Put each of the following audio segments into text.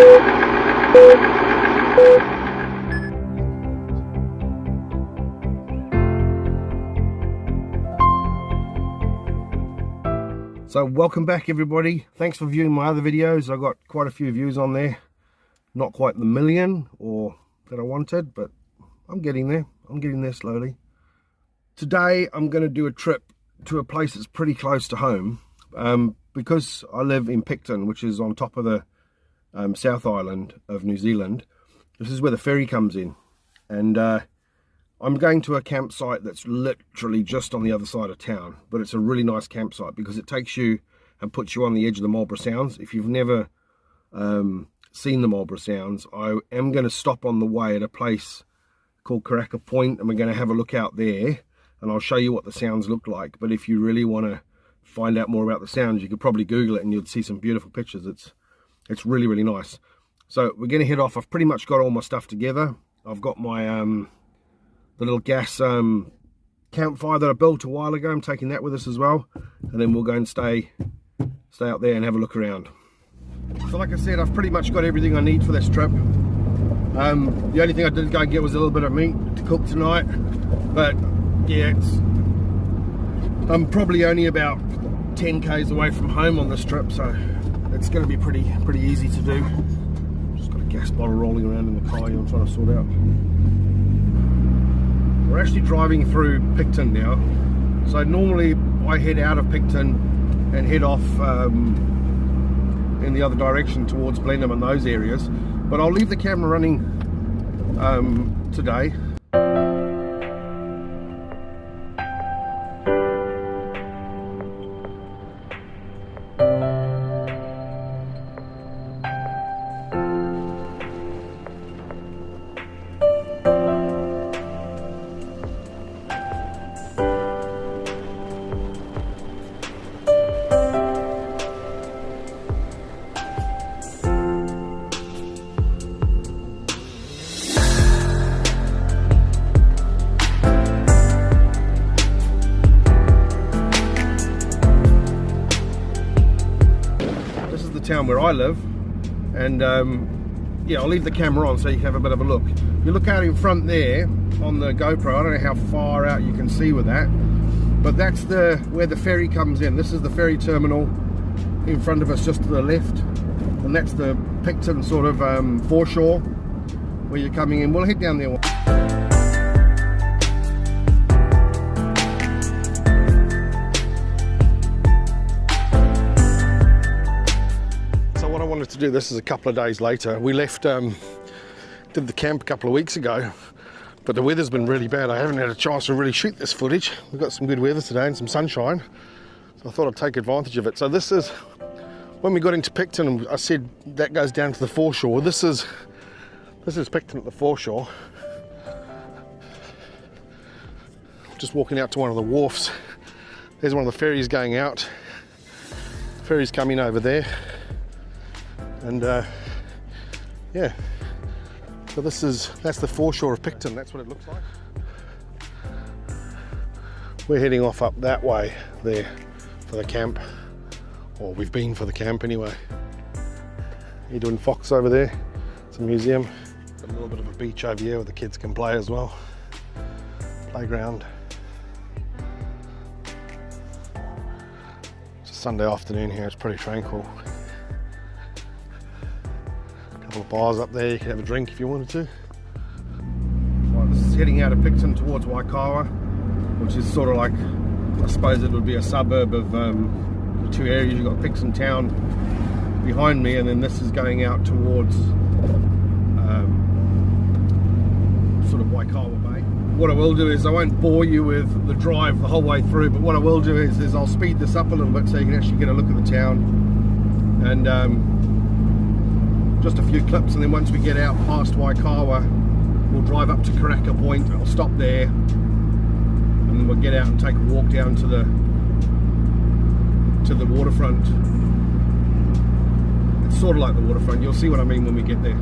So welcome back everybody, thanks for viewing my other videos. I got quite a few views on there, not quite the million or that I wanted, but I'm getting there slowly. Today I'm going to do a trip to a place that's pretty close to home, because I live in Picton, which is on top of the South Island of New Zealand. This is where the ferry comes in, and I'm going to a campsite that's literally just on the other side of town, but it's a really nice campsite because it takes you and puts you on the edge of the Marlborough Sounds. If you've never seen the Marlborough Sounds, I am going to stop on the way at a place called Karaka Point, and we're going to have a look out there, and I'll show you what the sounds look like. But if you really want to find out more about the sounds, you could probably Google it and you'll see some beautiful pictures. It's really, really nice. So we're going to head off. I've pretty much got all my stuff together. I've got my the little gas campfire that I built a while ago. I'm taking that with us as well, and then we'll go and stay out there and have a look around. So like I said, I've pretty much got everything I need for this trip. The only thing I did go and get was a little bit of meat to cook tonight, but yeah, I'm probably only about 10 k's away from home on this trip, so it's going to be pretty easy to do. Just got a gas bottle rolling around in the car I'm trying to sort out. We're actually driving through Picton now, so normally I head out of Picton and head off in the other direction towards Blenheim and those areas, but I'll leave the camera running today. Town where I live, and yeah, I'll leave the camera on so you can have a bit of a look. You look out in front there on the GoPro, I don't know how far out you can see with that, but that's where the ferry comes in. This is the ferry terminal in front of us just to the left, and that's the Picton sort of foreshore where you're coming in. We'll head down there. To do this is a couple of days later. We left, did the camp a couple of weeks ago, but the weather's been really bad. I haven't had a chance to really shoot this footage. We've got some good weather today and some sunshine, so I thought I'd take advantage of it. So this is, when we got into Picton, I said that goes down to the foreshore. This is Picton at the foreshore. Just walking out to one of the wharfs. There's one of the ferries going out. Ferries coming over there. And yeah, so that's the foreshore of Picton. That's what it looks like. We're heading off up that way there for the camp, or we've been for the camp anyway. You're doing Fox over there. It's a museum. Got a little bit of a beach over here where the kids can play as well. Playground. It's a Sunday afternoon here. It's pretty tranquil. Couple of bars up there, you can have a drink if you wanted to. Right, this is heading out of Picton towards Waikawa, which is sort of like, I suppose it would be a suburb of the two areas. You've got Picton town behind me, and then this is going out towards sort of Waikawa Bay. What I will do is, I won't bore you with the drive the whole way through, but what I will do is I'll speed this up a little bit so you can actually get a look at the town, and just a few clips, and then once we get out past Waikawa, we'll drive up to Karaka Point. I'll stop there, and then we'll get out and take a walk down to the waterfront. It's sort of like the waterfront. You'll see what I mean when we get there.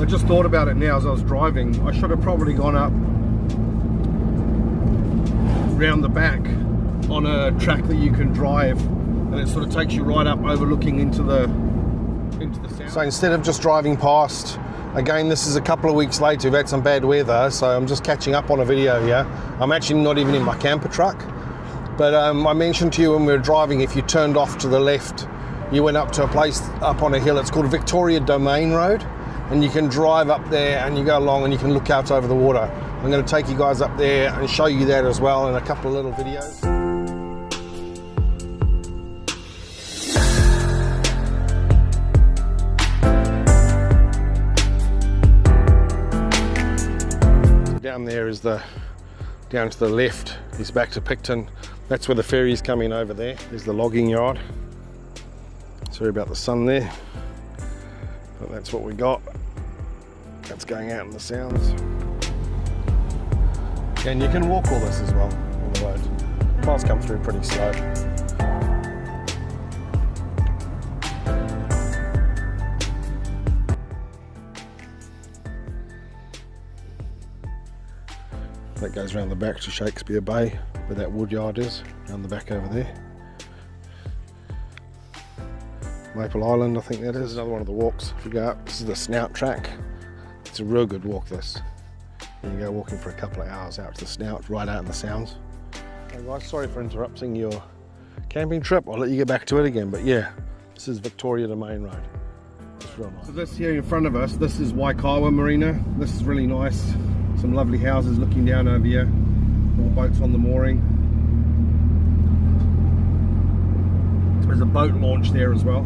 I just thought about it now as I was driving. I should have probably gone up round the back on a track that you can drive, and it sort of takes you right up overlooking into the sound. So instead of just driving past, again, this is a couple of weeks later, we've had some bad weather, so I'm just catching up on a video here. I'm actually not even in my camper truck, but I mentioned to you when we were driving, if you turned off to the left, you went up to a place up on a hill. It's called Victoria Domain Road, and you can drive up there and you go along and you can look out over the water. I'm going to take you guys up there and show you that as well in a couple of little videos. Down there is down to the left is back to Picton. That's where the ferry's coming over there. There's the logging yard. Sorry about the sun there, but that's what we got. That's going out in the Sounds. And you can walk all this as well on the road. Cars come through pretty slow. That goes around the back to Shakespeare Bay, where that wood yard is, around the back over there. Maple Island, I think that is another one of the walks. If you go up, this is the Snout track. It's a real good walk, this. You can go walking for a couple of hours out to the Snout, right out in the Sounds. Hey guys, sorry for interrupting your camping trip. I'll let you get back to it again, but yeah, this is Victoria Domain Road. It's real nice. So this here in front of us, this is Waikawa Marina. This is really nice. Some lovely houses looking down over here. All boats on the mooring. There's a boat launch there as well.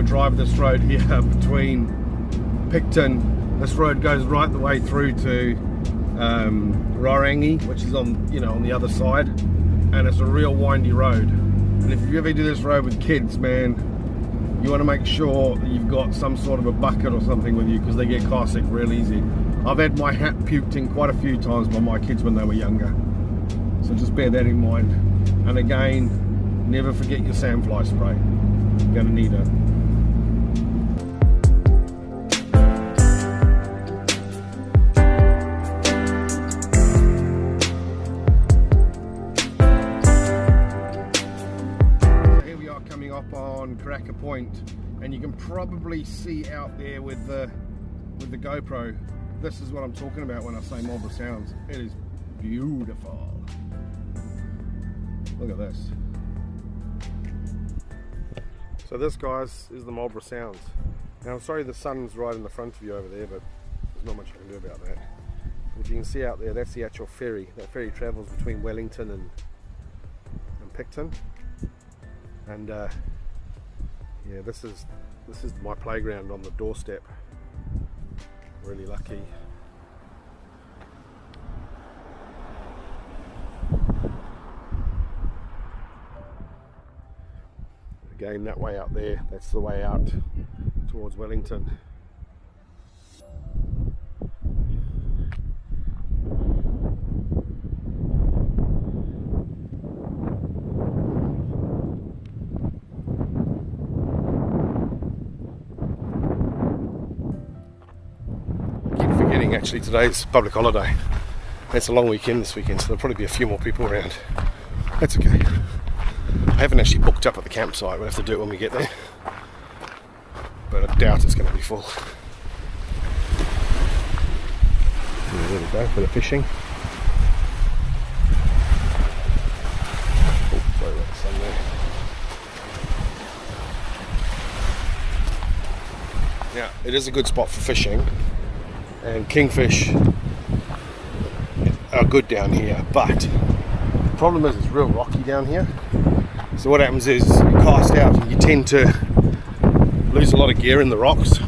Drive this road here between Picton. This road goes right the way through to Rairangi, which is on the other side, and it's a real windy road. And if you ever do this road with kids, man, you want to make sure that you've got some sort of a bucket or something with you, because they get car sick real easy. I've had my hat puked in quite a few times by my kids when they were younger, so just bear that in mind. And again, never forget your sandfly spray. You're going to need it. On Karaka Point, and you can probably see out there with the GoPro, this is what I'm talking about when I say Marlborough Sounds. It is beautiful. Look at this. So this, guys, is the Marlborough Sounds. Now I'm sorry the sun's right in the front of you over there, but there's not much I can do about that. But you can see out there, that's the actual ferry. That ferry travels between Wellington and Picton. And yeah, this is my playground on the doorstep. Really lucky. Again, that way out there, that's the way out towards Wellington. Actually, today's public holiday. It's a long weekend this weekend, so there'll probably be a few more people around. That's okay. I haven't actually booked up at the campsite. We'll have to do it when we get there, but I doubt it's going to be full. There we go, bit of fishing. Oh, sorry about the sun there. Now, it is a good spot for fishing, and kingfish are good down here, but the problem is it's real rocky down here. So what happens is you cast out and you tend to lose a lot of gear in the rocks,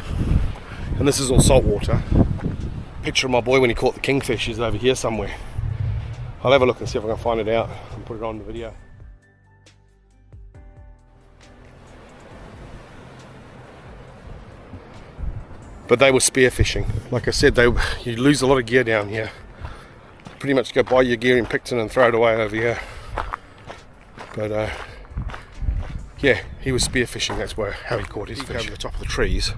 and this is all salt water. Picture of my boy when he caught the kingfish is over here somewhere. I'll have a look and see if I can find it out and put it on the video. But they were spearfishing. Like I said, you lose a lot of gear down here. Pretty much go buy your gear in Picton and throw it away over here. But yeah, he was spearfishing. That's how he caught his fish. Over the top of the trees.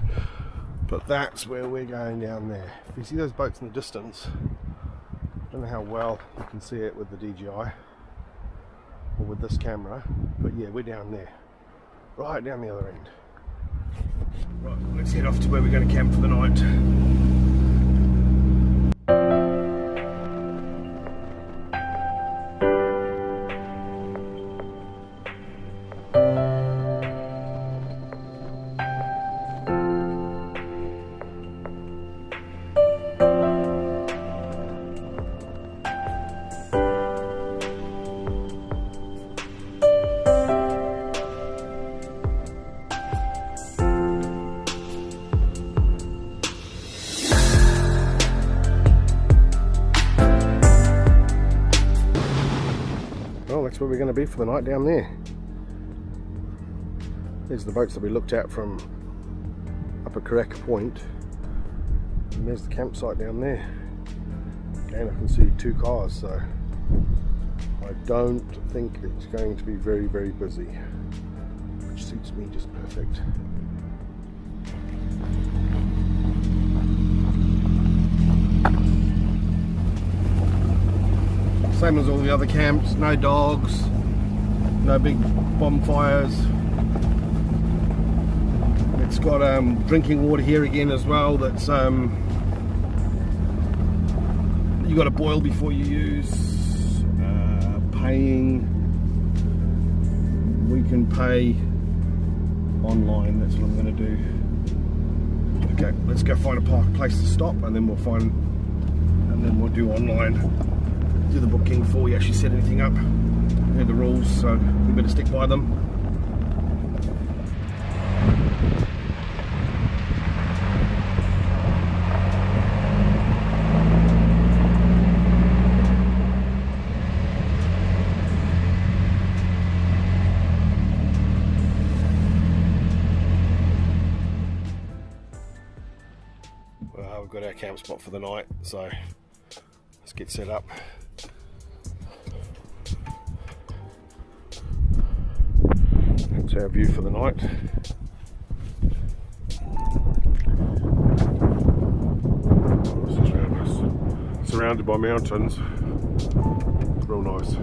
But that's where we're going down there. If you see those boats in the distance, I don't know how well you can see it with the DJI or with this camera, but yeah, we're down there, right down the other end. Right, let's head off to where we're going to camp for the night. That's where we're going to be for the night, down there. There's the boats that we looked at from Upper Karaka Point, and there's the campsite down there. Again, I can see 2 cars, so I don't think it's going to be very, very busy, which suits me just perfect. Same as all the other camps, no dogs, no big bonfires. It's got drinking water here again as well. That's you got to boil before you use. Paying, we can pay online. That's what I'm going to do. Okay, let's go find a place to stop, and then we'll do online. Do the booking before we actually set anything up. They're the rules, so we better stick by them. Well, we've got our camp spot for the night, so let's get set up. That's our view for the night. Surrounded by mountains. Real nice.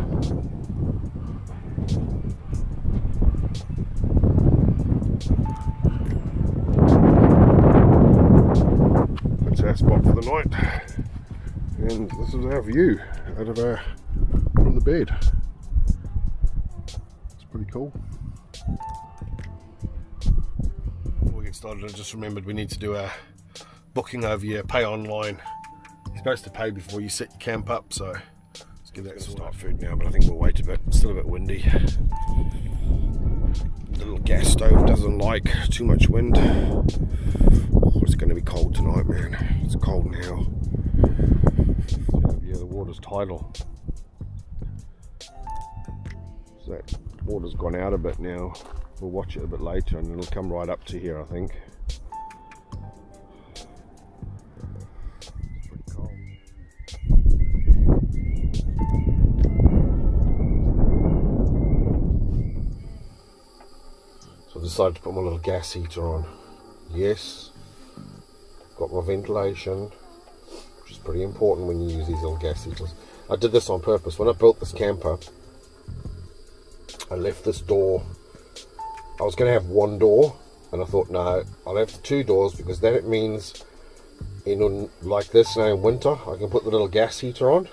That's our spot for the night. And this is our view from the bed. It's pretty cool. Before we get started, I just remembered we need to do a booking over here, pay online. You're supposed to pay before you set your camp up, so let's get that sorted. Start food now, but I think we'll wait a bit. It's still a bit windy. The little gas stove doesn't like too much wind. Oh, it's going to be cold tonight, man. It's cold now. Yeah, the water's tidal. So that water's gone out a bit now. We'll watch it a bit later and it'll come right up to here, I think. It's pretty cold. So I decided to put my little gas heater on. Yes, got my ventilation, which is pretty important when you use these little gas heaters. I did this on purpose. When I built this camper, I left this door. I was going to have one door, and I thought, no, I'll have 2 doors, because then it means, like this now in winter, I can put the little gas heater on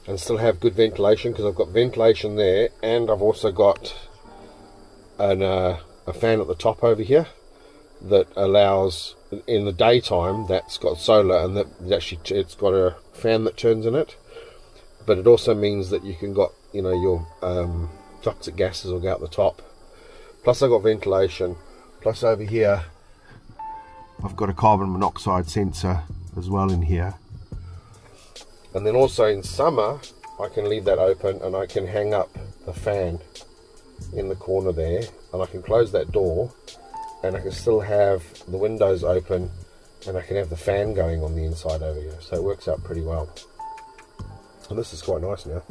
and still have good ventilation, because I've got ventilation there, and I've also got a fan at the top over here. that allows, in the daytime, that's got solar, and that actually it's got a fan that turns in it. But it also means that you can got, you know, your toxic gases will go out the top. Plus I've got ventilation. Plus over here I've got a carbon monoxide sensor as well in here. And then also in summer I can leave that open and I can hang up the fan in the corner there, and I can close that door and I can still have the windows open and I can have the fan going on the inside over here. So it works out pretty well. And this is quite nice now.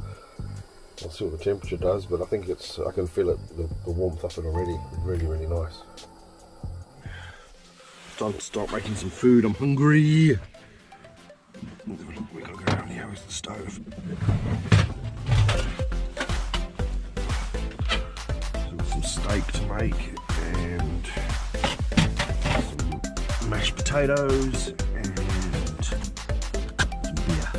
I'll see what the temperature does, but I think it's, I can feel it, the warmth of it already. Really, really nice. Time to start making some food. I'm hungry. We gotta go down here with the stove. So got some steak to make and some mashed potatoes and some beer.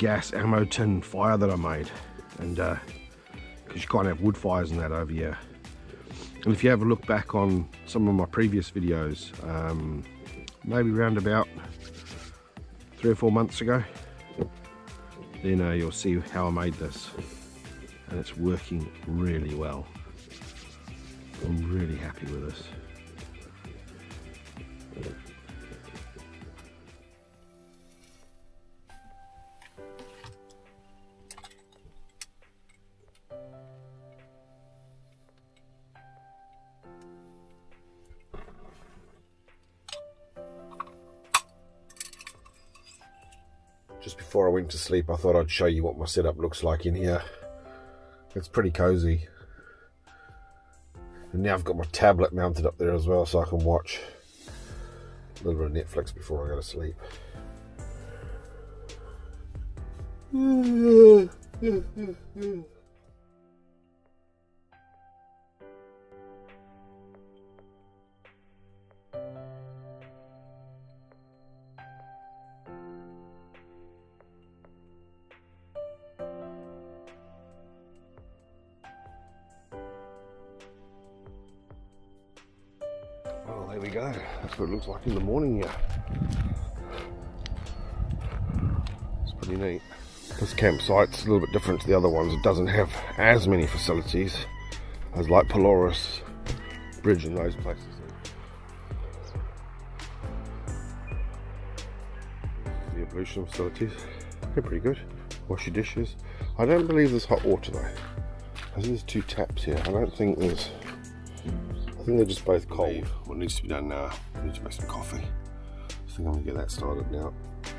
gas ammo tin fire that I made, and because you can't have wood fires and that over here. And if you have a look back on some of my previous videos, maybe around about 3 or 4 months ago, then you'll see how I made this, and it's working really well. I'm really happy with this. Just before I went to sleep, I thought I'd show you what my setup looks like in here. It's pretty cozy. And now I've got my tablet mounted up there as well, so I can watch a little bit of Netflix before I go to sleep. Well, there we go. That's what it looks like in the morning here. It's pretty neat. This campsite's a little bit different to the other ones. It doesn't have as many facilities as like Polaris Bridge and those places. The ablution facilities, they're pretty good. Wash your dishes. I don't believe there's hot water though. I think there's 2 taps here. I don't think there's... I think they're just both cold. What needs to be done now, I need to make some coffee. I think I'm going to get that started now.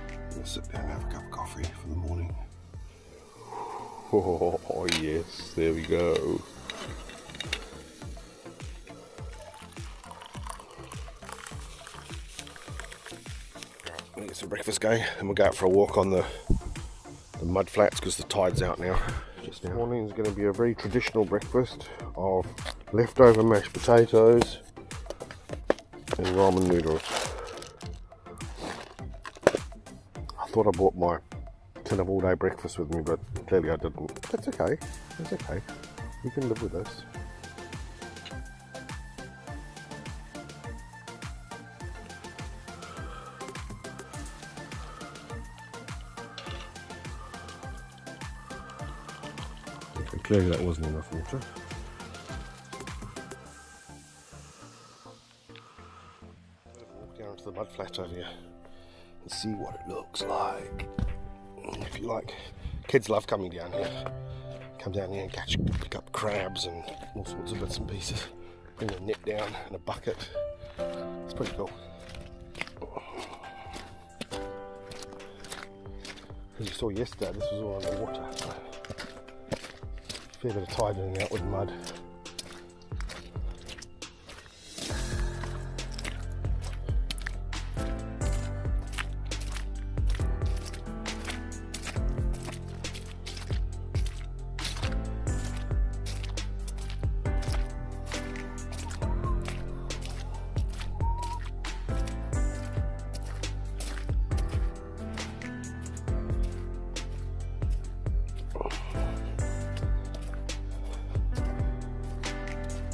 I'm going to sit down and have a cup of coffee for the morning. Oh yes, there we go. We'll get some breakfast going and we'll go out for a walk on the mud flats because the tide's out now. Just now. This morning is going to be a very traditional breakfast of leftover mashed potatoes and ramen noodles. I thought I bought my tin of all-day breakfast with me, but clearly I didn't. That's okay. That's okay. You can live with this. Okay, clearly that wasn't enough water. Walk down to the mud flat over here and see what it looks like. If you like, kids love coming down here. Come down here and pick up crabs and all sorts of bits and pieces. Bring a net down and a bucket. It's pretty cool. As you saw yesterday, this was all underwater. Fair bit of tide in and out with mud.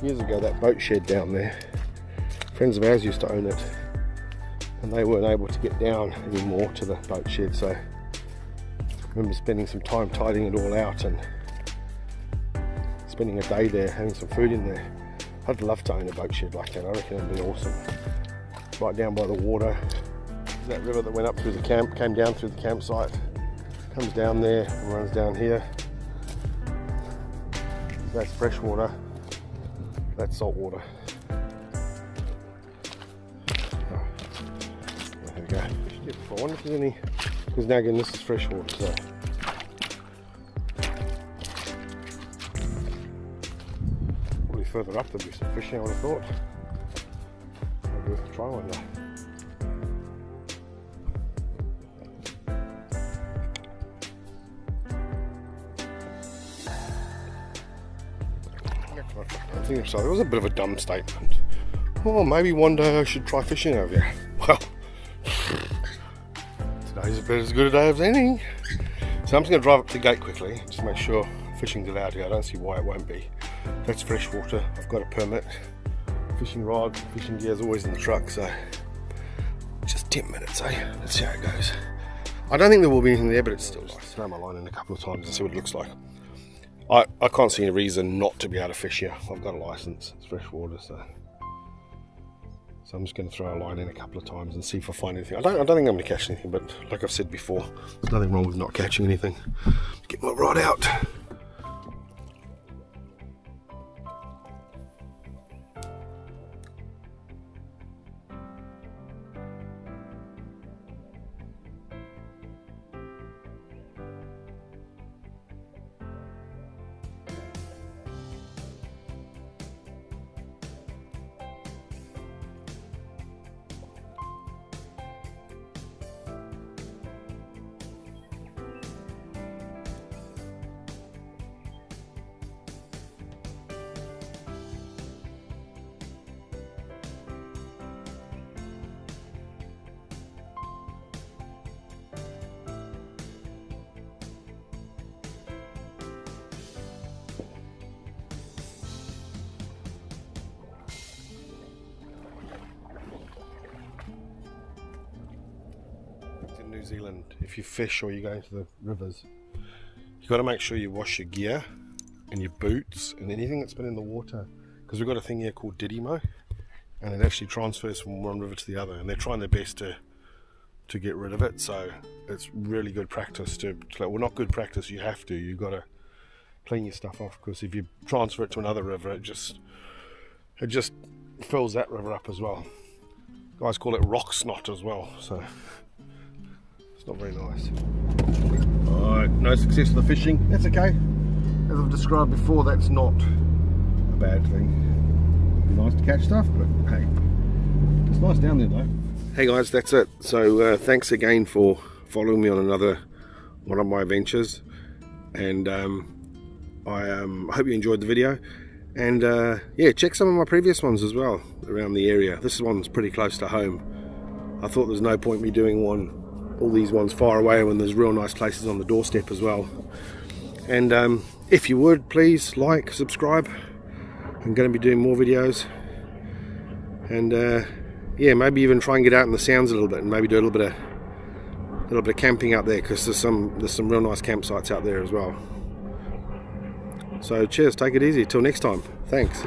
Years ago, that boat shed down there, friends of ours used to own it, and they weren't able to get down anymore to the boat shed, so I remember spending some time tidying it all out and spending a day there, having some food in there. I'd love to own a boat shed like that. I reckon it'd be awesome. Right down by the water. That river that went up through the camp, came down through the campsite, comes down there and runs down here. That's fresh water. That's salt water. Oh, there we go. I wonder if there's any, because now again this is fresh water, so. Probably further up there'll be some fishing, I would have thought. Maybe worth a try one day. I think so. It was a bit of a dumb statement. Oh, maybe one day I should try fishing over here. Well, today's about as good a day as any. So I'm just going to drive up to the gate quickly, just make sure fishing's allowed here. I don't see why it won't be. That's fresh water. I've got a permit. Fishing rod, fishing gear is always in the truck, so just 10 minutes, eh? Let's see how it goes. I don't think there will be anything there, but it's still nice. Throw my line in a couple of times and see what it looks like. I can't see any reason not to be able to fish here. I've got a license. It's fresh water, so I'm just going to throw a line in a couple of times and see if I find anything. I don't think I'm going to catch anything, but like I've said before, there's nothing wrong with not catching anything. Get my rod out. New Zealand, if you fish or you go into the rivers, you've got to make sure you wash your gear and your boots and anything that's been in the water, because we've got a thing here called Didimo, and it actually transfers from one river to the other, and they're trying their best to get rid of it. So it's really good practice well, not good practice, you've got to clean your stuff off, because if you transfer it to another river, it just fills that river up as well. Guys call it rock snot as well, so it's not very nice. Alright, no success with the fishing. That's okay. As I've described before, that's not a bad thing. It'd be nice to catch stuff, but hey, it's nice down there though. Hey guys, that's it. So thanks again for following me on another one of my adventures, and I hope you enjoyed the video. And yeah, check some of my previous ones as well around the area. This one's pretty close to home. I thought there's no point me doing all these ones far away when there's real nice places on the doorstep as well. And if you would, please like, subscribe. I'm going to be doing more videos, and yeah, maybe even try and get out in the Sounds a little bit, and maybe do a little bit of camping out there, because there's some real nice campsites out there as well. So cheers, take it easy, till next time, thanks.